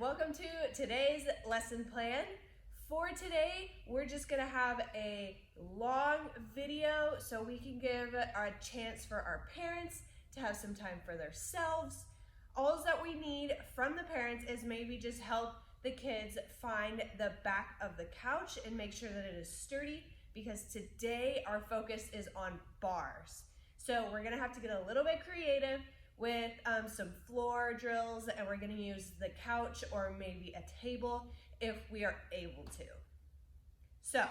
welcome to today's lesson plan. For today, we're just gonna have a long video so we can give a chance for our parents to have some time for themselves. All that we need from the parents is maybe just help the kids find the back of the couch and make sure that it is sturdy, because today our focus is on bars. So we're gonna have to get a little bit creative with some floor drills, and we're gonna use the couch or maybe a table if we are able to. So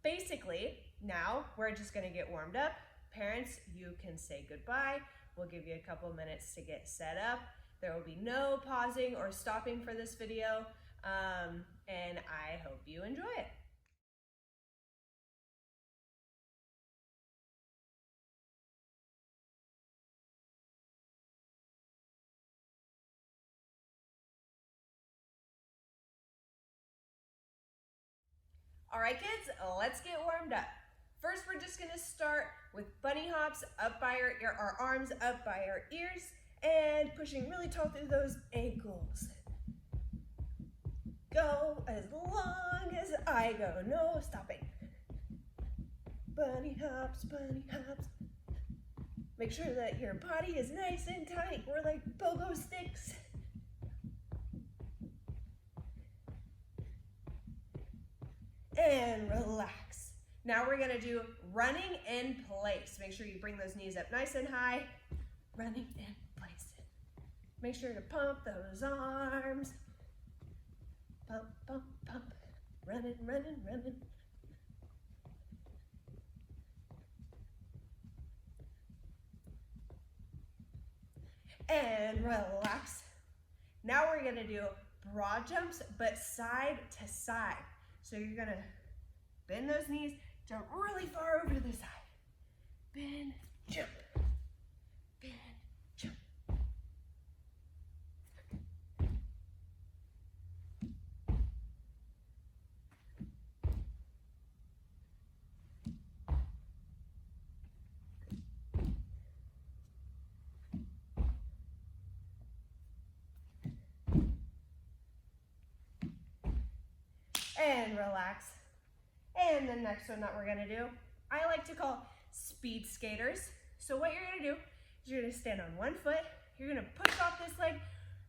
basically, now we're just gonna get warmed up. Parents, you can say goodbye. We'll give you a couple minutes to get set up. There will be no pausing or stopping for this video, and I hope you enjoy it. All right, kids, let's get warmed up. First, we're just gonna start with bunny hops up by our arms up by our ears and pushing really tall through those ankles. Go as long as I go, no stopping. Bunny hops, bunny hops. Make sure that your body is nice and tight. We're like pogo sticks. And relax. Now we're gonna do running in place. Make sure you bring those knees up nice and high. Running in place. Make sure to pump those arms. Pump, pump, pump. Running, running, running. And relax. Now we're gonna do broad jumps, but side to side. So you're gonna bend those knees, jump really far over to the side. Bend, jump. Bend, jump. And relax. And the next one that we're gonna do, I like to call speed skaters. So what you're gonna do is you're gonna stand on one foot, you're gonna push off this leg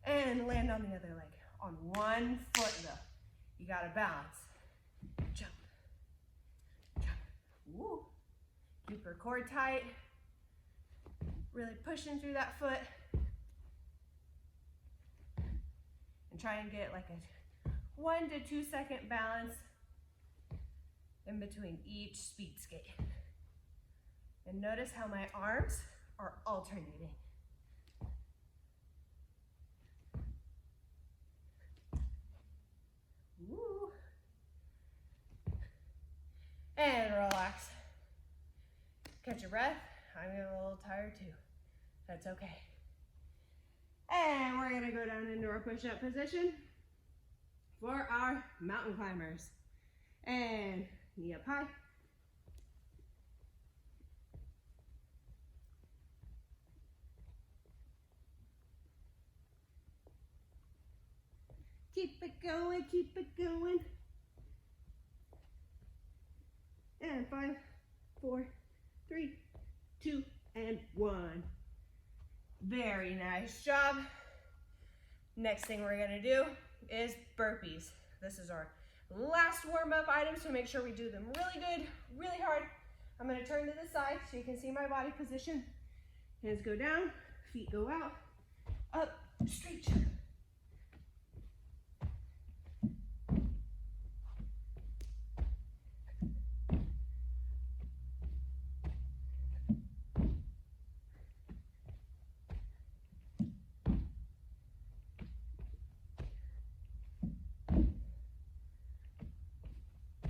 and land on the other leg. On one foot though. You gotta balance. Jump, jump. Woo. Keep your core tight. Really pushing through that foot. And try and get like a 1 to 2 second balance in between each speed skate. And notice how my arms are alternating. Woo. And relax. Catch your breath. I'm getting a little tired too. That's okay. And we're gonna go down into our push-up position for our mountain climbers. And knee up high. Keep it going, keep it going. And 5, 4, 3, 2, and 1. Very nice job. Next thing we're gonna do is burpees. This is our last warm-up item, so make sure we do them really good, really hard. I'm gonna turn to the side so you can see my body position. Hands go down, feet go out, up, straight jump.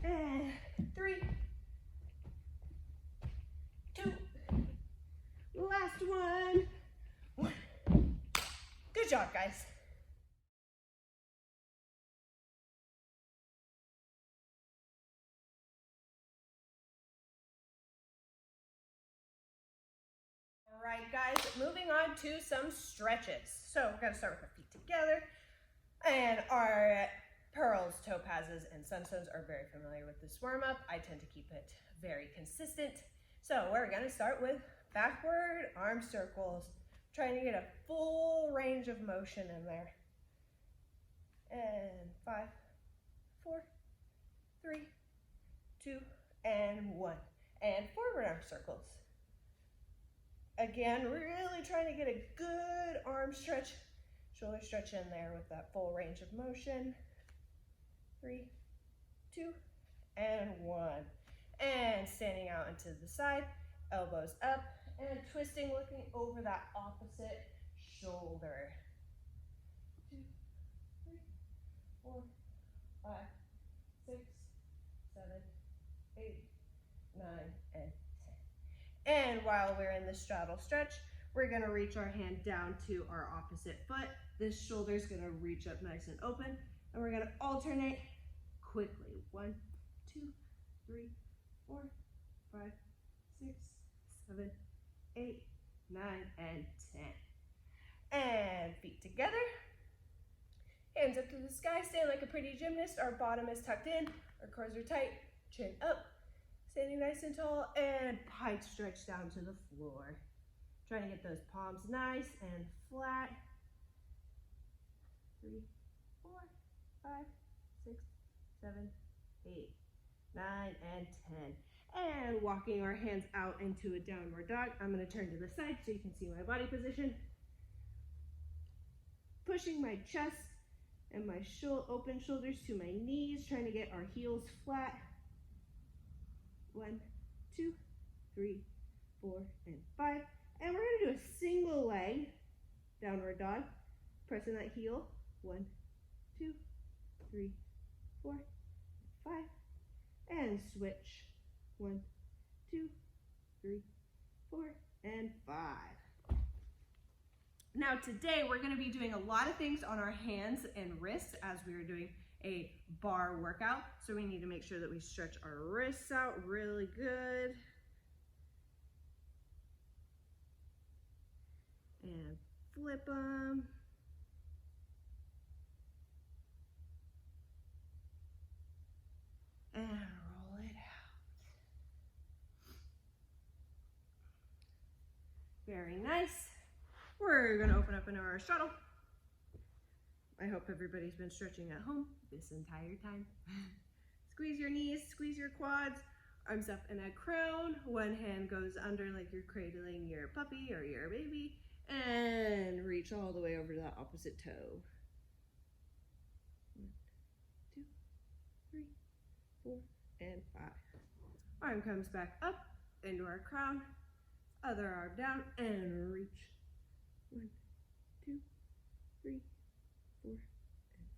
And 3, 2, last one. Good job, guys. All right, guys, moving on to some stretches. So we're gonna start with our feet together. And our pearls, topazes, and sunstones are very familiar with this warm-up. I tend to keep it very consistent. So we're gonna start with backward arm circles, trying to get a full range of motion in there. And 5, 4, 3, 2, and 1. And forward arm circles. Again, really trying to get a good arm stretch, shoulder stretch in there with that full range of motion. 3, 2, and 1. And standing out into the side, elbows up, and twisting, looking over that opposite shoulder. 2, 3, 4, 5, 6, 7, 8, 9, and 10. And while we're in the straddle stretch, we're gonna reach our hand down to our opposite foot. This shoulder's gonna reach up nice and open, and we're gonna alternate quickly. 1, 2, 3, 4, 5, 6, 7, 8, 9, and 10. And feet together. Hands up to the sky, stand like a pretty gymnast. Our bottom is tucked in, our cores are tight, chin up, standing nice and tall, and pike stretch down to the floor. Trying to get those palms nice and flat. 3, 4, 5, 6, 7, 8, 9, and 10. And walking our hands out into a downward dog. I'm gonna turn to the side so you can see my body position. Pushing my chest and my open shoulders to my knees, trying to get our heels flat. 1, 2, 3, 4, and 5. And we're gonna do a single leg downward dog, pressing that heel. 1, 2, 3, 4, 5, and switch. 1, 2, 3, 4, and 5. Now today we're going to be doing a lot of things on our hands and wrists as we are doing a bar workout. So we need to make sure that we stretch our wrists out really good. And flip them. And roll it out. Very nice. We're gonna open up into our straddle. I hope everybody's been stretching at home this entire time. Squeeze your knees, squeeze your quads, arms up in a crown. One hand goes under like you're cradling your puppy or your baby, and reach all the way over to that opposite toe. 1, 2, 3, 4, and 5. Arm comes back up into our crown, other arm down, and reach. 1, 2, 3, 4, and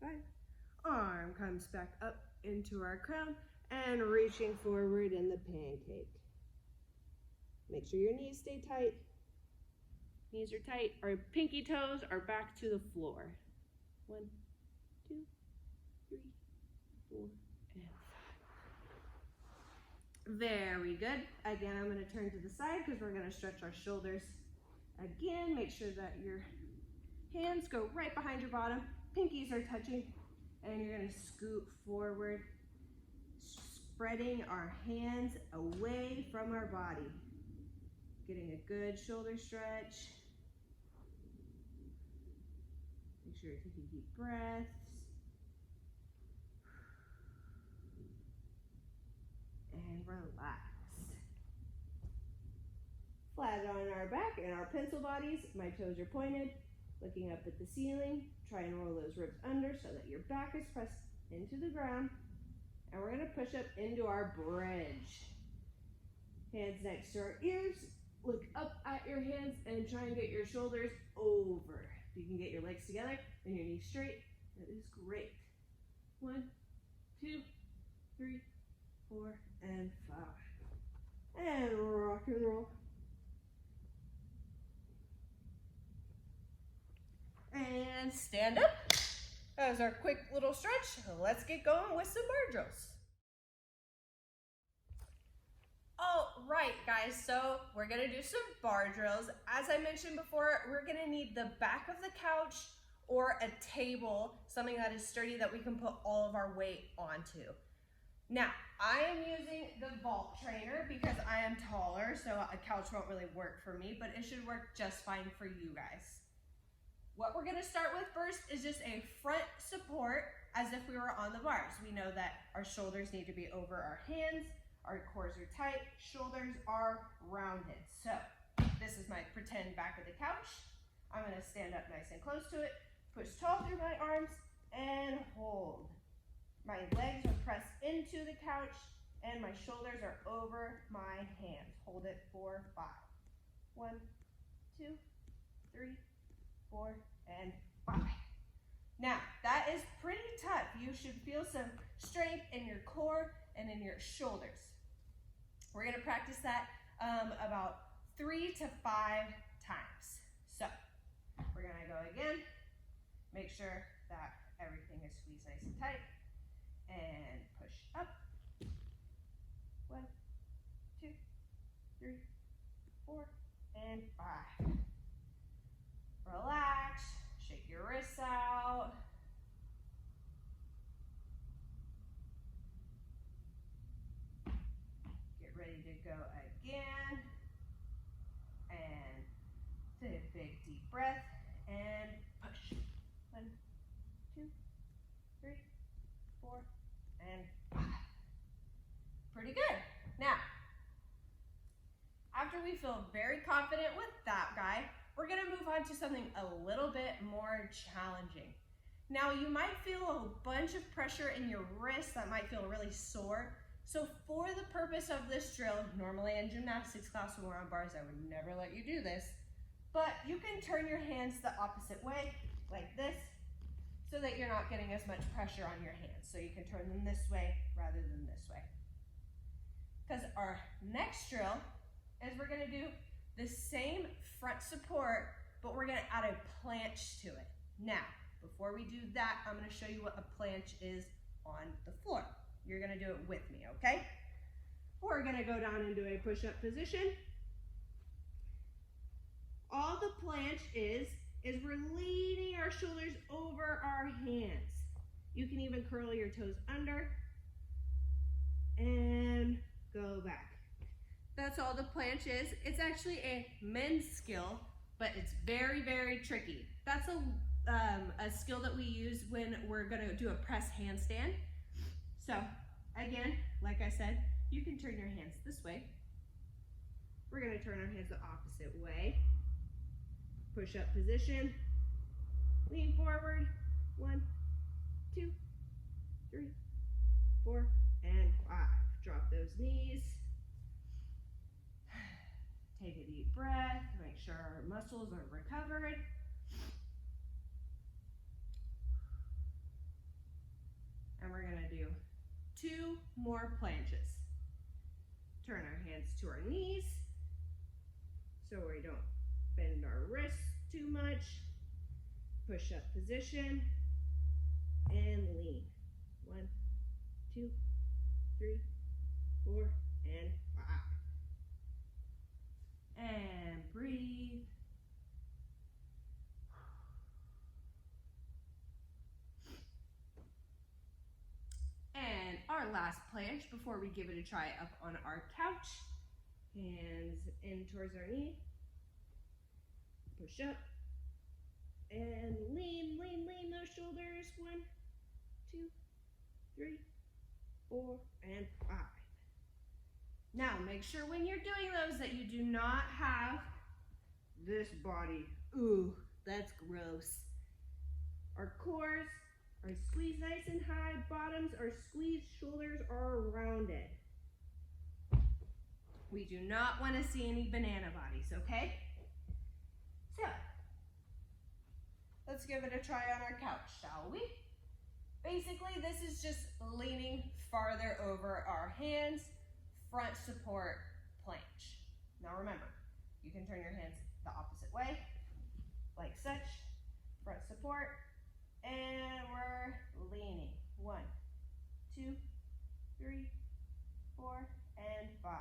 5. Arm comes back up into our crown and reaching forward in the pancake. Make sure your knees stay tight. Knees are tight. Our pinky toes are back to the floor. 1, 2, 3, 4, and 5. Very good. Again, I'm going to turn to the side because we're going to stretch our shoulders. Again, make sure that your hands go right behind your bottom, pinkies are touching, and you're gonna scoot forward, spreading our hands away from our body. Getting a good shoulder stretch. Make sure you're taking deep breaths. And relax. Flat on our back and our pencil bodies. My toes are pointed, looking up at the ceiling. Try and roll those ribs under so that your back is pressed into the ground. And we're gonna push up into our bridge. Hands next to our ears. Look up at your hands and try and get your shoulders over. If you can get your legs together and your knees straight, that is great. 1, 2, 3, 4, and 5. And rock and roll. And stand up. That was our quick little stretch. Let's get going with some bar drills. All right, guys, so we're gonna do some bar drills. As I mentioned before, we're gonna need the back of the couch or a table, something that is sturdy that we can put all of our weight onto. Now, I am using the vault trainer because I am taller, so a couch won't really work for me, but it should work just fine for you guys. What we're gonna start with first is just a front support as if we were on the bars. We know that our shoulders need to be over our hands, our cores are tight, shoulders are rounded. So this is my pretend back of the couch. I'm gonna stand up nice and close to it, push tall through my arms, and hold. My legs are pressed into the couch, and my shoulders are over my hands. Hold it for 5. 1, 2, 3, 4, and 5. Now, that is pretty tough. You should feel some strength in your core and in your shoulders. We're gonna practice that about 3 to 5 times. So, we're gonna go again. Make sure that everything is squeezed nice and tight. And push up. 1, 2, 3, 4, and 5. Relax, shake your wrists out. Get ready to go again. And take a big deep breath and push. 1, 2, 3, 4, and 5. Pretty good. Now, after we feel very confident with that guy, we're gonna move on to something a little bit more challenging. Now, you might feel a bunch of pressure in your wrists that might feel really sore. So for the purpose of this drill, normally in gymnastics class when we're on bars, I would never let you do this, but you can turn your hands the opposite way, like this, so that you're not getting as much pressure on your hands. So you can turn them this way rather than this way. Because our next drill is we're gonna do the same front support, but we're gonna add a planche to it. Now, before we do that, I'm gonna show you what a planche is on the floor. You're gonna do it with me, okay? We're gonna go down into a push-up position. All the planche is we're leaning our shoulders over our hands. You can even curl your toes under and go back. That's all the planche is. It's actually a men's skill, but it's very, very tricky. That's a skill that we use when we're gonna do a press handstand. So again, like I said, you can turn your hands this way. We're gonna turn our hands the opposite way. Push up position, lean forward, 1, 2, 3, 4, and 5. Drop those knees. Take a deep breath, make sure our muscles are recovered. And we're gonna do 2 more planches. Turn our hands to our knees so we don't bend our wrists too much. Push up position and lean. 1, 2, 3, 4, and 5. And breathe. And our last planche before we give it a try up on our couch. Hands in towards our knee. Push up. And lean those shoulders. 1, 2, 3, 4, and 5. Now, make sure when you're doing those that you do not have this body. Ooh, that's gross. Our cores are squeezed nice and high. Bottoms are squeezed. Shoulders are rounded. We do not want to see any banana bodies, okay? So, let's give it a try on our couch, shall we? Basically, this is just leaning farther over our hands. Front support planche. Now remember, you can turn your hands the opposite way, like such. Front support, and we're leaning. 1, 2, 3, 4, and 5.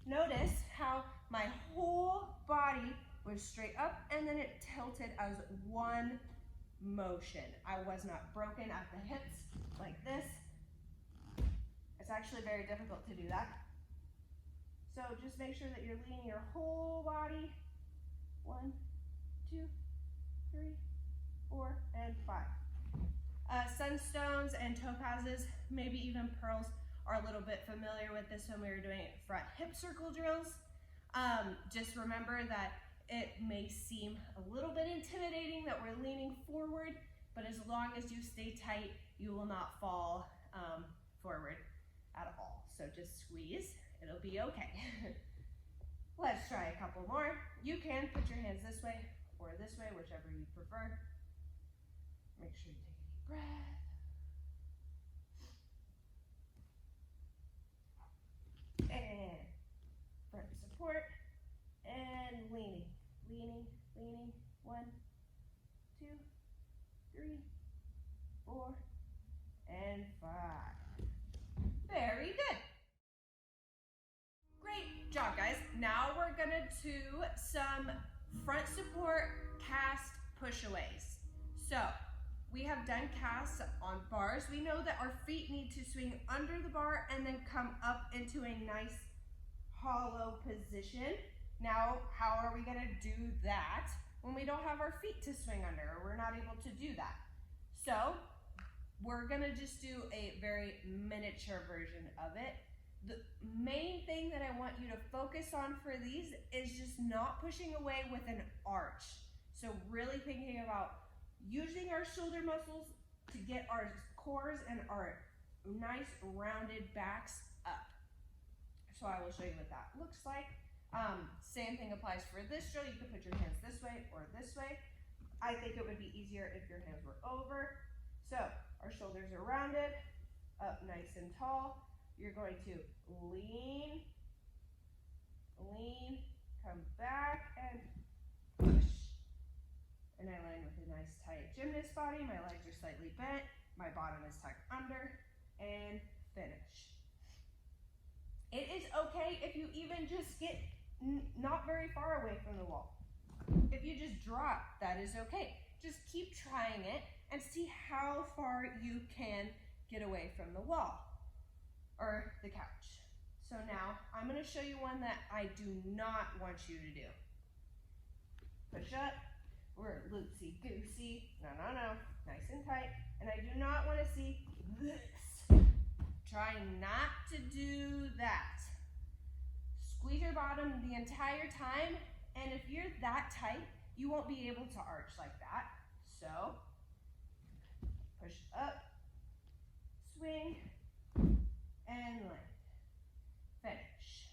Notice how my whole body was straight up and then it tilted as one motion. I was not broken at the hips like this. It's actually very difficult to do that. So just make sure that you're leaning your whole body. 1, 2, 3, 4, and 5. Sunstones and topazes, maybe even pearls, are a little bit familiar with this when we were doing front hip circle drills. Just remember that it may seem a little bit intimidating that we're leaning forward, but as long as you stay tight, you will not fall forward at all. So just squeeze, it'll be okay. Let's try a couple more. You can put your hands this way or this way, whichever you prefer. Make sure you take a deep breath. And front support and leaning, leaning, leaning. 1, 2, 3, 4, and 5. Very good. Great job, guys. Now we're gonna do some front support cast pushaways. So we have done casts on bars. We know that our feet need to swing under the bar and then come up into a nice hollow position. Now, how are we gonna do that when we don't have our feet to swing under, or we're not able to do that? So we're gonna just do a very miniature version of it. The main thing that I want you to focus on for these is just not pushing away with an arch. So really thinking about using our shoulder muscles to get our cores and our nice rounded backs up. So I will show you what that looks like. Same thing applies for this drill. You can put your hands this way or this way. I think it would be easier if your hands were over. So our shoulders are rounded, up nice and tall. You're going to lean, lean, come back and push. And I land with a nice tight gymnast body. My legs are slightly bent. My bottom is tucked under and finish. It is okay if you even just get not very far away from the wall. If you just drop, that is okay. Just keep trying it and see how far you can get away from the wall or the couch. So now I'm going to show you one that I do not want you to do. Push up. We're loosey-goosey. No, no, no. Nice and tight. And I do not want to see this. Try not to do that. Squeeze your bottom the entire time. And if you're that tight, you won't be able to arch like that. So, push up, swing, and land. Finish.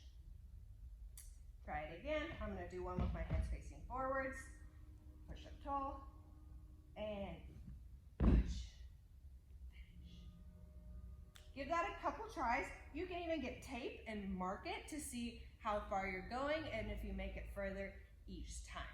Try it again. I'm going to do one with my hands facing forwards. Push up tall, and push, finish. Give that a couple tries. You can even get tape and mark it to see how far you're going and if you make it further each time.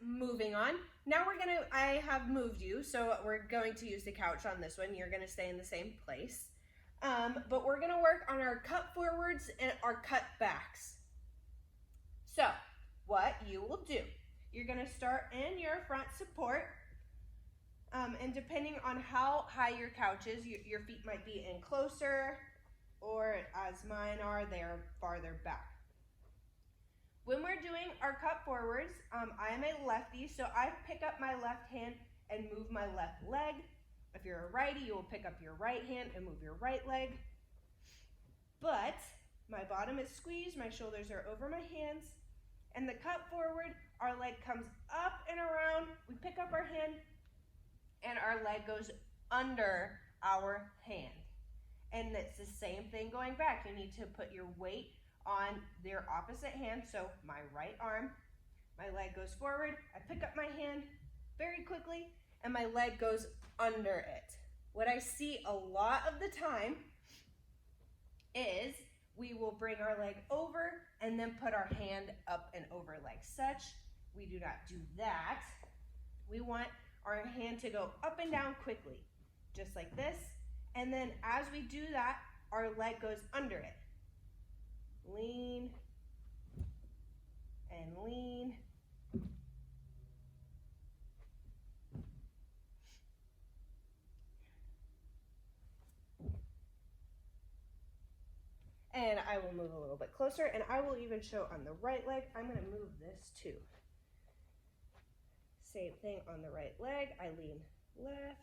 Moving on. Now I have moved you, so we're going to use the couch on this one. You're gonna stay in the same place. But we're gonna work on our cut forwards and our cut backs. So what you will do, you're gonna start in your front support. And depending on how high your couch is, your feet might be in closer, or as mine are, they're farther back. When we're doing our cut forwards, I am a lefty, so I pick up my left hand and move my left leg. If you're a righty, you will pick up your right hand and move your right leg. But my bottom is squeezed, my shoulders are over my hands, and the cut forward, our leg comes up and around, we pick up our hand, and our leg goes under our hand. And it's the same thing going back. You need to put your weight on their opposite hand. So my right arm, my leg goes forward, I pick up my hand very quickly, and my leg goes under it. What I see a lot of the time is we will bring our leg over and then put our hand up and over like such. We do not do that. We want our hand to go up and down quickly, just like this. And then as we do that, our leg goes under it. Lean and lean. And I will move a little bit closer, and I will even show on the right leg. I'm going to move this too. Same thing on the right leg. I lean left.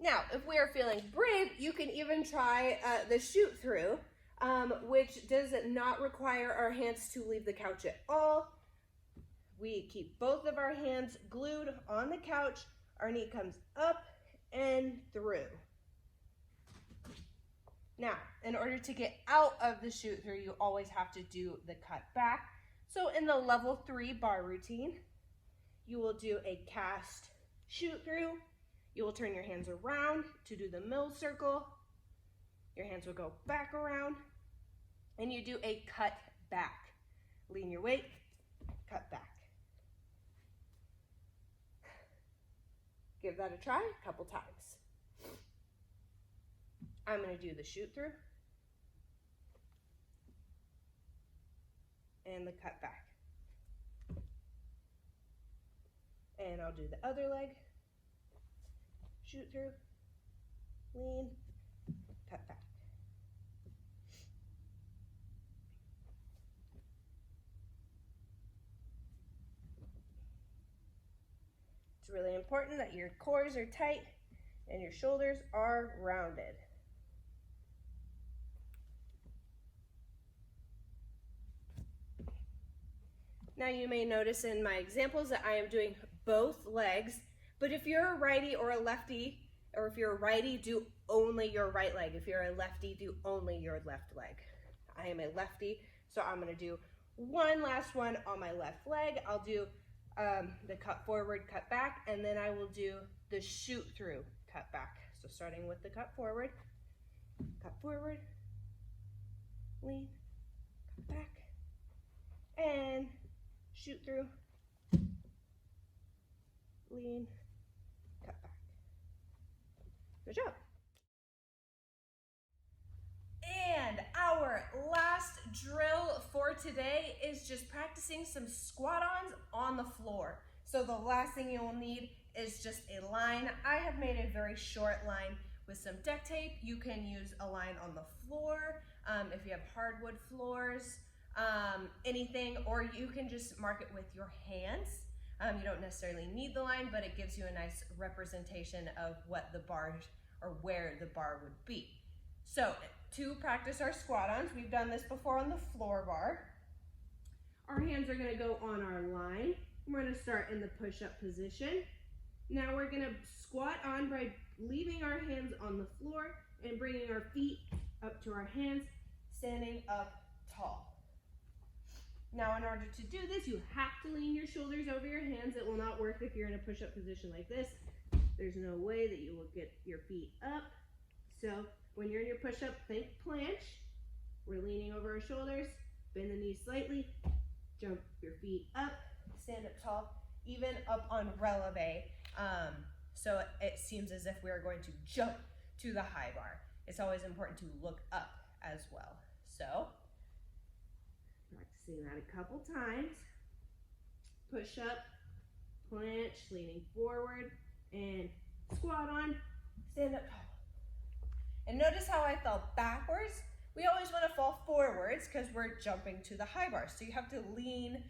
Now, if we are feeling brave, you can even try the shoot through, which does not require our hands to leave the couch at all. We keep both of our hands glued on the couch. Our knee comes up and through. Now, in order to get out of the shoot through, you always have to do the cut back. So in the level 3 bar routine, you will do a cast shoot through. You will turn your hands around to do the middle circle. Your hands will go back around, and you do a cut back. Lean your weight, cut back. Give that a try a couple times. I'm going to do the shoot through and the cut back. And I'll do the other leg. Shoot through, lean, cut back. It's really important that your cores are tight and your shoulders are rounded. Now you may notice in my examples that I am doing both legs, but if you're a righty or a lefty, or if you're a righty, do only your right leg. If you're a lefty, do only your left leg. I am a lefty, so I'm gonna do one last one on my left leg. I'll do the cut forward, cut back, and then I will do the shoot through, cut back. So starting with the cut forward, lean, cut back, and shoot through, lean, cut back. Good job. And our last drill for today is just practicing some squat-ons on the floor. So the last thing you'll need is just a line. I have made a very short line with some duct tape. You can use a line on the floor if you have hardwood floors, anything, or you can just mark it with your hands. You don't necessarily need the line, but it gives you a nice representation of what the bar or where the bar would be. So to practice our squat-ons, we've done this before on the floor bar. Our hands are going to go on our line. We're going to start in the push-up position. Now we're going to squat on by leaving our hands on the floor and bringing our feet up to our hands, standing up tall. Now in order to do this, you have to lean your shoulders over your hands. It will not work if you're in a push-up position like this. There's no way that you will get your feet up. So when you're in your push-up, think planche. We're leaning over our shoulders, bend the knees slightly, jump your feet up, stand up tall, even up on releve. So it seems as if we're going to jump to the high bar. It's always important to look up as well. So practicing that a couple times. Push up, planche, leaning forward, and squat on, stand up tall. And notice how I fell backwards. We always want to fall forwards because we're jumping to the high bar. So you have to lean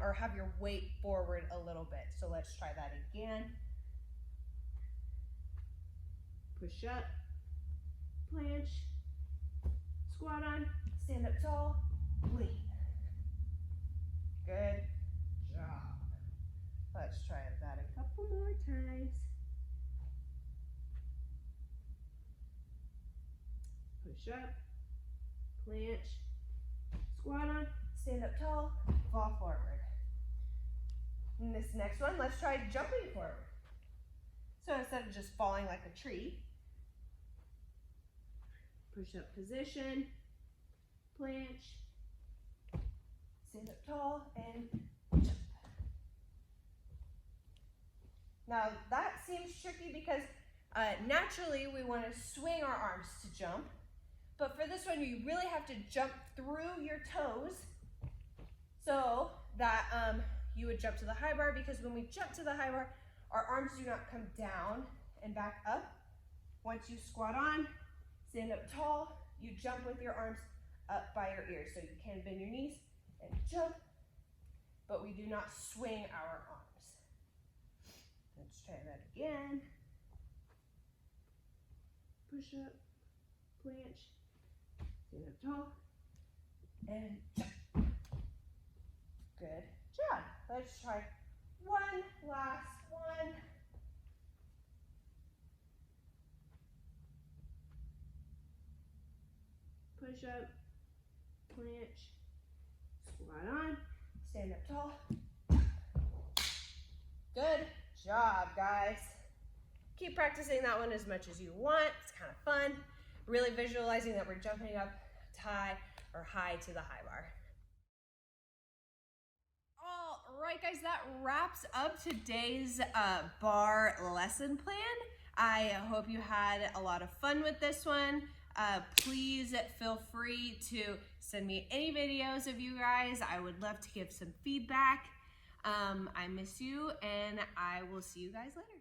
or have your weight forward a little bit. So let's try that again. Push up, planche, squat on, stand up tall, lean. Good job. Let's try that a couple more times. Push up, planche, squat on, stand up tall, fall forward. And this next one, let's try jumping forward. So instead of just falling like a tree, push up position, planche, stand up tall, and jump. Now that seems tricky because naturally we want to swing our arms to jump, but for this one you really have to jump through your toes so that you would jump to the high bar, because when we jump to the high bar, our arms do not come down and back up. Once you squat on, stand up tall, you jump with your arms up by your ears. So you can bend your knees and jump, but we do not swing our arms. Let's try that again. Push up, planche, stand up tall, and jump. Good job. Let's try one last one. Push up, planche, squat on, stand up tall. Good job, guys. Keep practicing that one as much as you want. It's kind of fun. Really visualizing that we're jumping up high or high to the high bar. All right, guys, that wraps up today's bar lesson plan. I hope you had a lot of fun with this one. Please feel free to send me any videos of you guys. I would love to give some feedback. I miss you, and I will see you guys later.